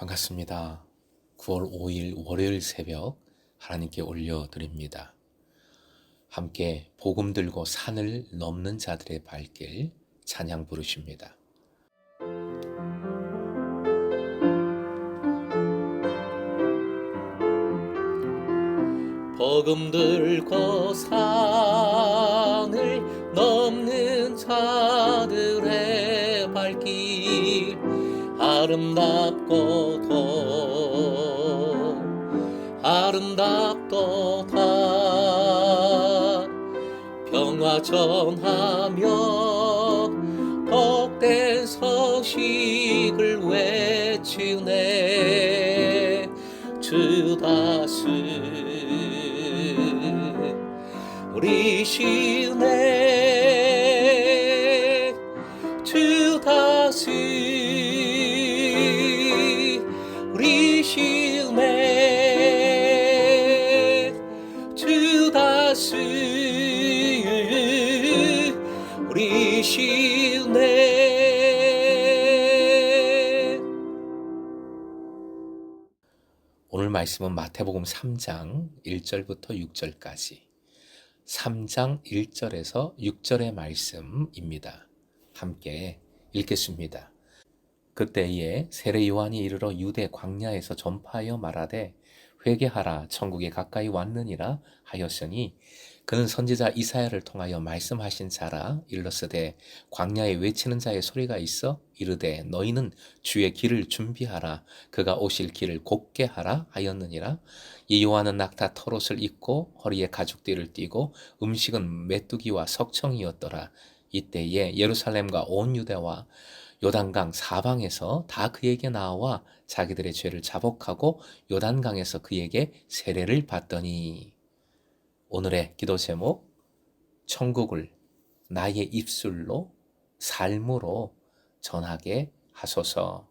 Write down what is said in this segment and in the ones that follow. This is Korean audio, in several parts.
반갑습니다. 9월 5일 월요일 새벽 하나님께 올려드립니다. 함께 복음 들고 산을 넘는 자들의 발길 찬양 부르십니다. 복음 들고 산을 넘는 자들의 발길 아름답도다 평화 전하며 복된 소식을 외치네 주 다스리시네 주 다스리시네 주 다스리시네. 오늘 말씀은 마태복음 3장 1절부터 6절까지 3장 1절에서 6절의 말씀입니다. 함께 읽겠습니다. 그때에 세례 요한이 이르러 유대 광야에서 전파하여 말하되 회개하라 천국이 가까이 왔느니라 하였으니 그는 선지자 이사야를 통하여 말씀하신 자라. 일러스되 광야에 외치는 자의 소리가 있어 이르되 너희는 주의 길을 준비하라 그가 오실 길을 곧게 하라 하였느니라. 이 요한은 낙타 털옷을 입고 허리에 가죽띠를 띠고 음식은 메뚜기와 석청이었더라. 이때에 예루살렘과 온 유대와 요단강 사방에서 다 그에게 나와 자기들의 죄를 자복하고 요단강에서 그에게 세례를 받더니. 오늘의 기도 제목, 천국을 나의 입술로 삶으로 전하게 하소서.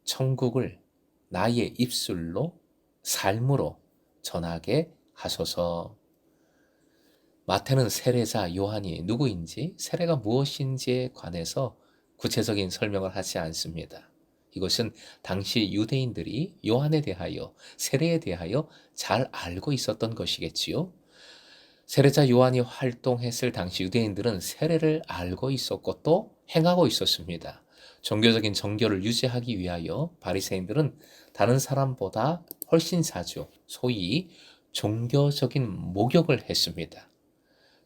천국을 나의 입술로 삶으로 전하게 하소서. 마태는 세례자 요한이 누구인지, 세례가 무엇인지에 관해서 구체적인 설명을 하지 않습니다. 이것은 당시 유대인들이 요한에 대하여, 세례에 대하여 잘 알고 있었던 것이겠지요. 세례자 요한이 활동했을 당시 유대인들은 세례를 알고 있었고 또 행하고 있었습니다. 종교적인 정결을 유지하기 위하여 바리새인들은 다른 사람보다 훨씬 자주 소위 종교적인 목욕을 했습니다.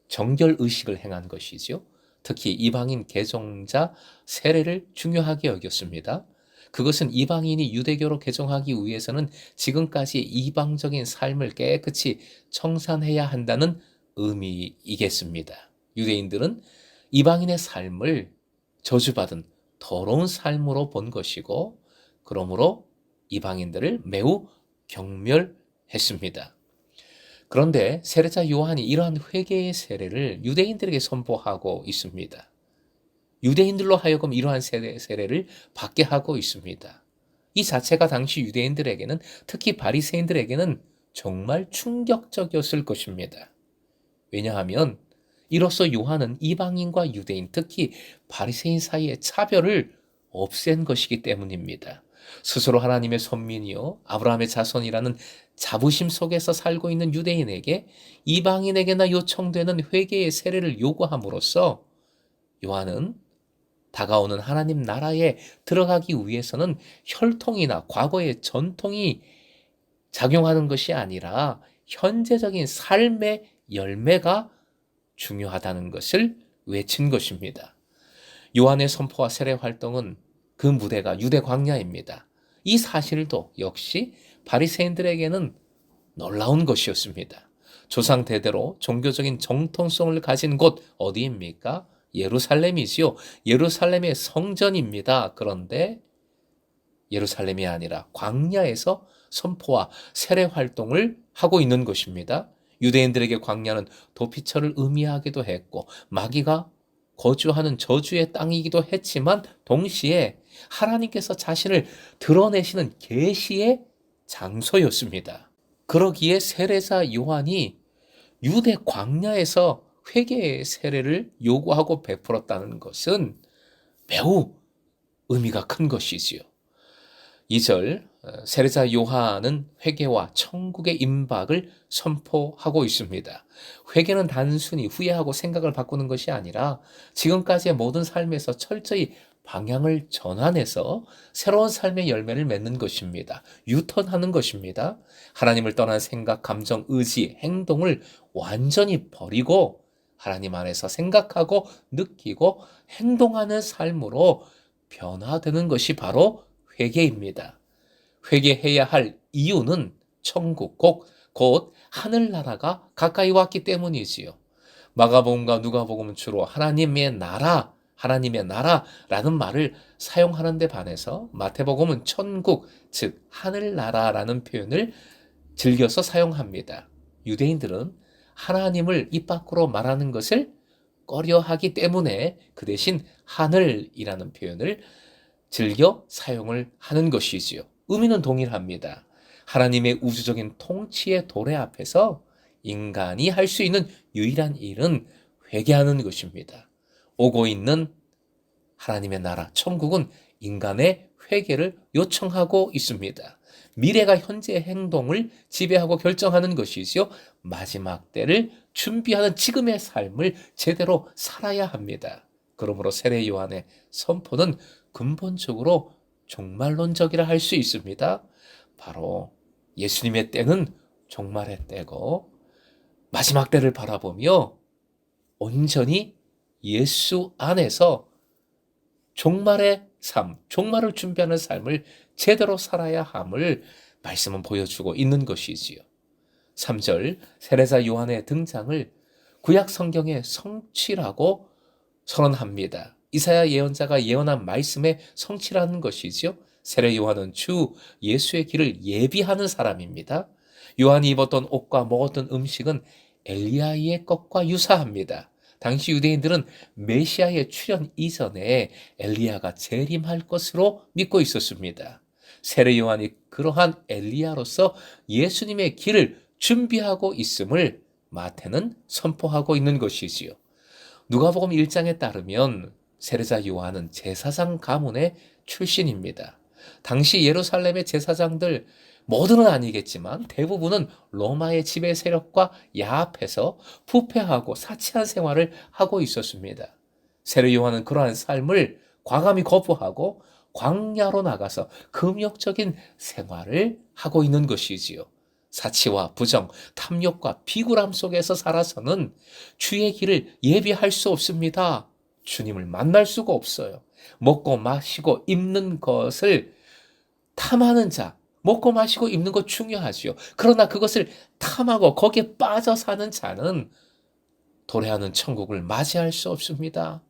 정결의식을 행한 것이죠. 특히 이방인 개종자 세례를 중요하게 여겼습니다. 그것은 이방인이 유대교로 개종하기 위해서는 지금까지 이방적인 삶을 깨끗이 청산해야 한다는 의미이겠습니다. 유대인들은 이방인의 삶을 저주받은 더러운 삶으로 본 것이고, 그러므로 이방인들을 매우 경멸했습니다. 그런데 세례자 요한이 이러한 회개의 세례를 유대인들에게 선포하고 있습니다. 유대인들로 하여금 이러한 세례를 받게 하고 있습니다. 이 자체가 당시 유대인들에게는, 특히 바리새인들에게는 정말 충격적이었을 것입니다. 왜냐하면 이로써 요한은 이방인과 유대인, 특히 바리새인 사이의 차별을 없앤 것이기 때문입니다. 스스로 하나님의 선민이요 아브라함의 자손이라는 자부심 속에서 살고 있는 유대인에게 이방인에게나 요청되는 회개의 세례를 요구함으로써 요한은 다가오는 하나님 나라에 들어가기 위해서는 혈통이나 과거의 전통이 작용하는 것이 아니라 현재적인 삶의 열매가 중요하다는 것을 외친 것입니다. 요한의 선포와 세례 활동은 그 무대가 유대 광야입니다. 이 사실도 역시 바리새인들에게는 놀라운 것이었습니다. 조상 대대로 종교적인 정통성을 가진 곳 어디입니까? 예루살렘이지요. 예루살렘의 성전입니다. 그런데 예루살렘이 아니라 광야에서 선포와 세례 활동을 하고 있는 것입니다. 유대인들에게 광야는 도피처를 의미하기도 했고 마귀가 거주하는 저주의 땅이기도 했지만 동시에 하나님께서 자신을 드러내시는 계시의 장소였습니다. 그러기에 세례자 요한이 유대 광야에서 회개의 세례를 요구하고 베풀었다는 것은 매우 의미가 큰 것이지요. 2절 세례자 요한은 회개와 천국의 임박을 선포하고 있습니다. 회개는 단순히 후회하고 생각을 바꾸는 것이 아니라 지금까지의 모든 삶에서 철저히 방향을 전환해서 새로운 삶의 열매를 맺는 것입니다. 유턴하는 것입니다. 하나님을 떠난 생각, 감정, 의지, 행동을 완전히 버리고 하나님 안에서 생각하고 느끼고 행동하는 삶으로 변화되는 것이 바로 회개입니다. 회개해야 할 이유는 천국 곧 하늘나라가 가까이 왔기 때문이지요. 마가복음과 누가복음은 주로 하나님의 나라라는 말을 사용하는 데 반해서 마태복음은 천국, 즉 하늘나라라는 표현을 즐겨서 사용합니다. 유대인들은 하나님을 입 밖으로 말하는 것을 꺼려하기 때문에 그 대신 하늘이라는 표현을 즐겨 사용을 하는 것이지요. 의미는 동일합니다. 하나님의 우주적인 통치의 도래 앞에서 인간이 할 수 있는 유일한 일은 회개하는 것입니다. 오고 있는 하나님의 나라, 천국은 인간의 회개를 요청하고 있습니다. 미래가 현재의 행동을 지배하고 결정하는 것이지요. 마지막 때를 준비하는 지금의 삶을 제대로 살아야 합니다. 그러므로 세례 요한의 선포는 근본적으로 종말론적이라 할 수 있습니다. 바로 예수님의 때는 종말의 때고 마지막 때를 바라보며 온전히 예수 안에서 종말의 삶, 종말을 준비하는 삶을 제대로 살아야 함을 말씀은 보여주고 있는 것이지요. 3절 세례자 요한의 등장을 구약 성경의 성취라고 선언합니다. 이사야 예언자가 예언한 말씀의 성취라는 것이지요. 세례 요한은 주 예수의 길을 예비하는 사람입니다. 요한이 입었던 옷과 먹었던 음식은 엘리야의 것과 유사합니다. 당시 유대인들은 메시아의 출현 이전에 엘리야가 재림할 것으로 믿고 있었습니다. 세례 요한이 그러한 엘리야로서 예수님의 길을 준비하고 있음을 마태는 선포하고 있는 것이지요. 누가복음 1장에 따르면 세례자 요한은 제사장 가문의 출신입니다. 당시 예루살렘의 제사장들 모두는 아니겠지만 대부분은 로마의 지배 세력과 야합해서 부패하고 사치한 생활을 하고 있었습니다. 세례 요한은 그러한 삶을 과감히 거부하고 광야로 나가서 금욕적인 생활을 하고 있는 것이지요. 사치와 부정, 탐욕과 비굴함 속에서 살아서는 주의 길을 예비할 수 없습니다. 주님을 만날 수가 없어요. 먹고 마시고 입는 것을 탐하는 자, 먹고 마시고 입는 것 중요하지요. 그러나 그것을 탐하고 거기에 빠져 사는 자는 도래하는 천국을 맞이할 수 없습니다.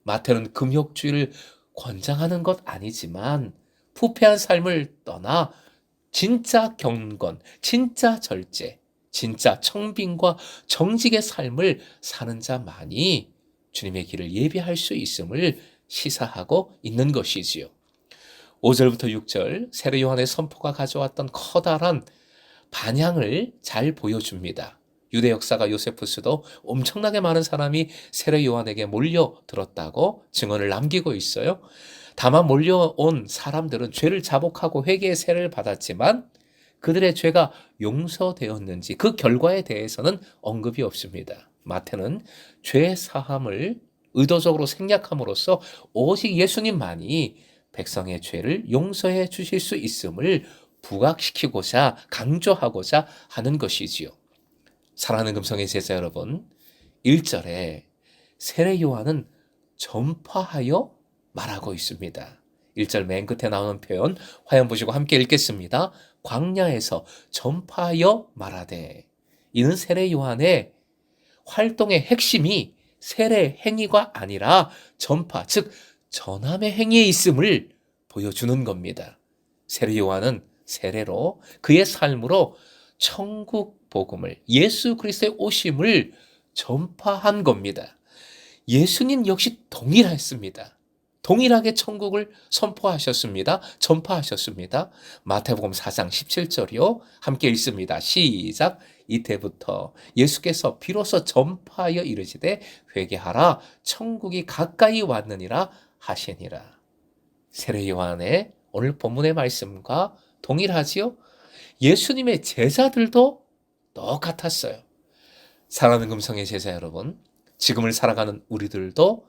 마태는 금욕주의를 권장하는 것 아니지만 부패한 삶을 떠나 진짜 경건, 진짜 절제, 진짜 청빈과 정직의 삶을 사는 자만이 주님의 길을 예비할 수 있음을 시사하고 있는 것이지요. 5절부터 6절 세례 요한의 선포가 가져왔던 커다란 반향을 잘 보여줍니다. 유대 역사가 요세푸스도 엄청나게 많은 사람이 세례 요한에게 몰려들었다고 증언을 남기고 있어요. 다만 몰려온 사람들은 죄를 자복하고 회개의 세례를 받았지만 그들의 죄가 용서되었는지 그 결과에 대해서는 언급이 없습니다. 마태는 죄 사함을 의도적으로 생략함으로써 오직 예수님만이 백성의 죄를 용서해 주실 수 있음을 부각시키고자 강조하고자 하는 것이지요. 사랑하는 금성의 제자 여러분, 1절에 세례 요한은 전파하여 말하고 있습니다. 1절 맨 끝에 나오는 표현 화면 보시고 함께 읽겠습니다. 광야에서 전파하여 말하되. 이는 세례 요한의 활동의 핵심이 세례 행위가 아니라 전파, 즉 전함의 행위에 있음을 보여주는 겁니다. 세례 요한은 세례로 그의 삶으로 천국 복음을 예수 그리스도의 오심을 전파한 겁니다. 예수님 역시 동일했습니다. 동일하게 천국을 선포하셨습니다. 전파하셨습니다. 마태복음 4장 17절이요. 함께 읽습니다. 시작. 이때부터 예수께서 비로소 전파하여 이르시되 회개하라 천국이 가까이 왔느니라 하시니라. 세례 요한의 오늘 본문의 말씀과 동일하지요? 예수님의 제자들도 똑같았어요. 사랑하는 금성의 제자 여러분, 지금을 살아가는 우리들도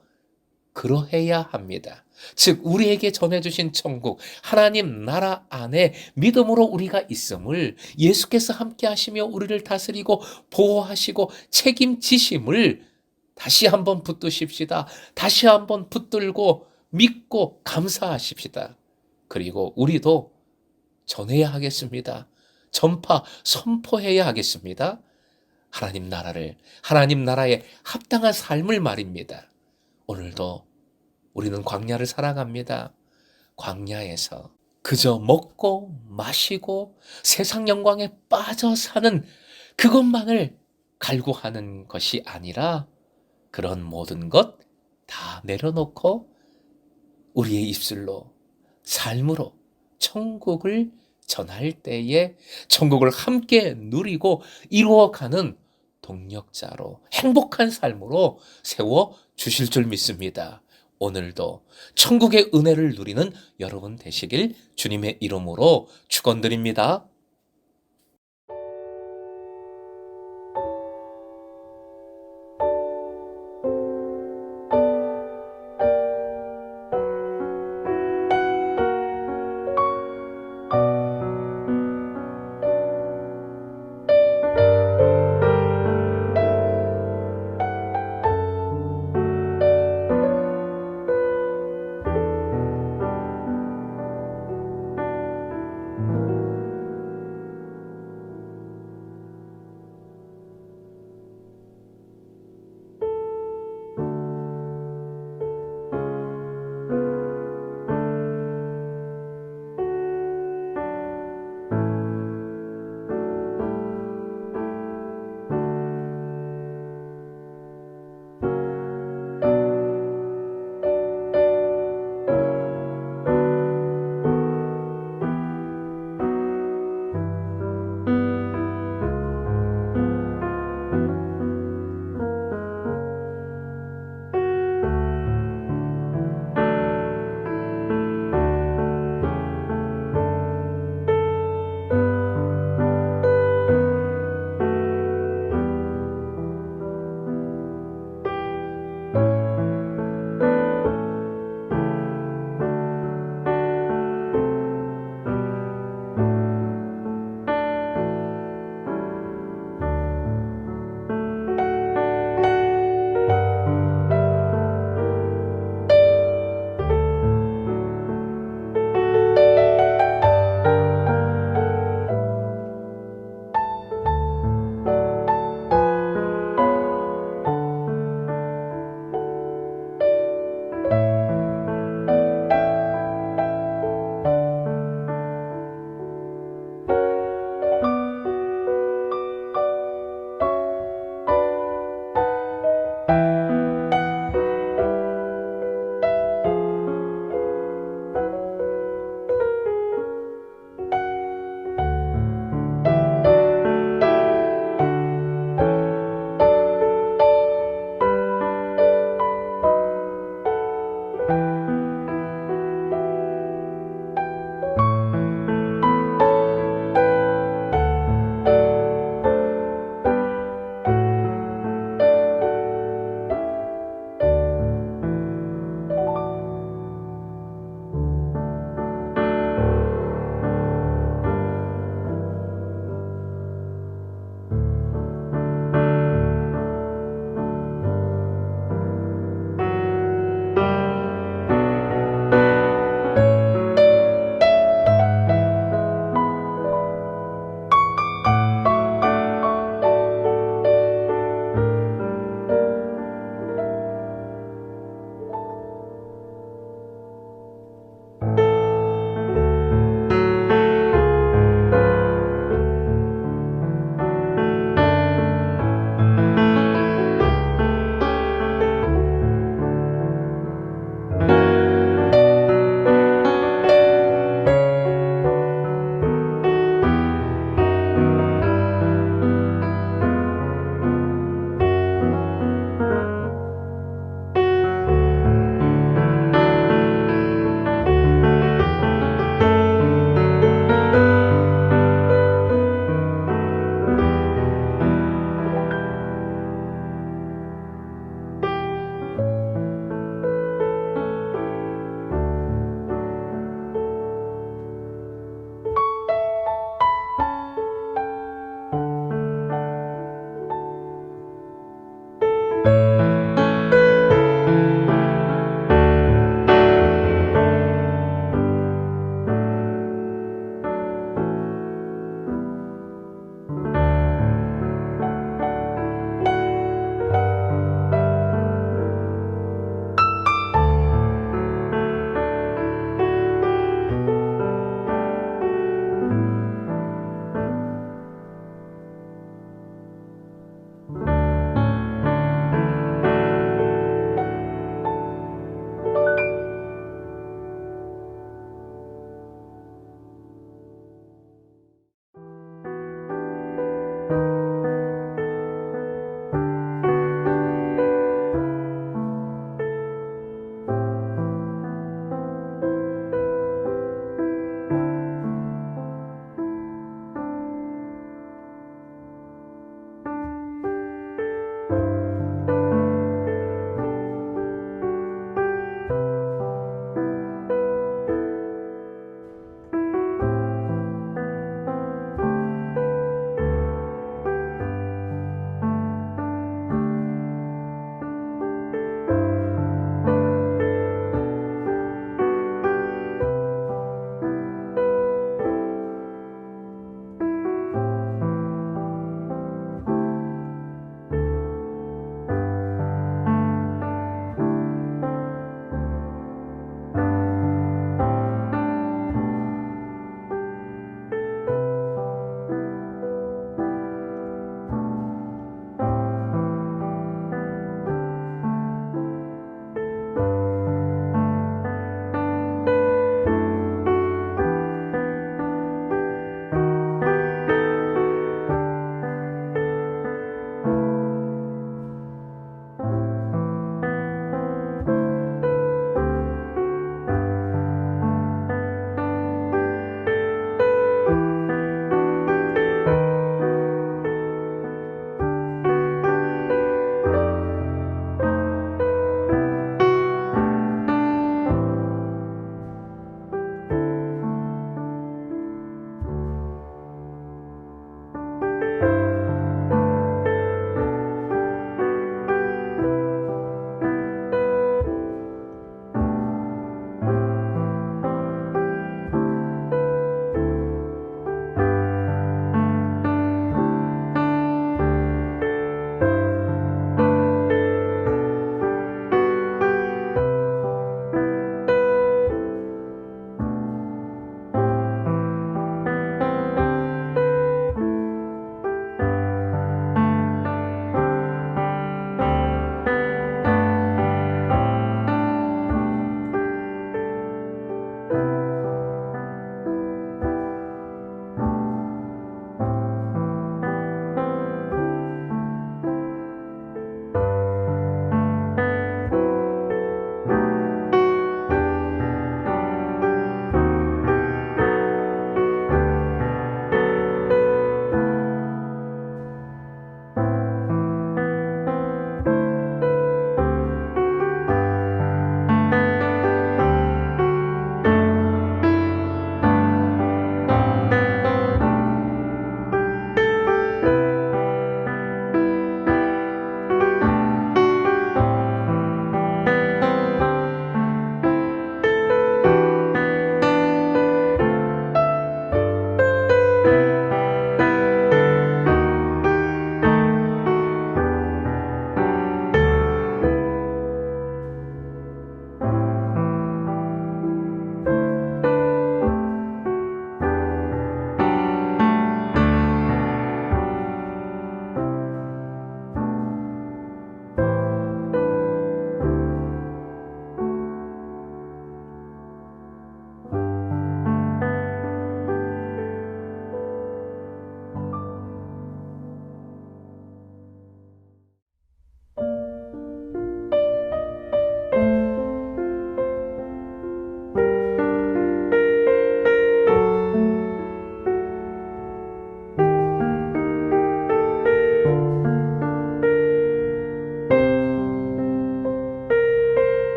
그러해야 합니다. 즉 우리에게 전해주신 천국, 하나님 나라 안에 믿음으로 우리가 있음을, 예수께서 함께 하시며 우리를 다스리고 보호하시고 책임지심을 다시 한번 붙드십시다. 다시 한번 붙들고 믿고 감사하십시다. 그리고 우리도 전해야 하겠습니다. 전파, 선포해야 하겠습니다. 하나님 나라를, 하나님 나라에 합당한 삶을 말입니다. 오늘도 우리는 광야를 살아갑니다. 광야에서 그저 먹고 마시고 세상 영광에 빠져 사는 그것만을 갈구하는 것이 아니라 그런 모든 것 다 내려놓고 우리의 입술로, 삶으로 천국을 전할 때에 천국을 함께 누리고 이루어가는 동력자로, 행복한 삶으로 세워 주실 줄 믿습니다. 오늘도 천국의 은혜를 누리는 여러분 되시길 주님의 이름으로 축원드립니다.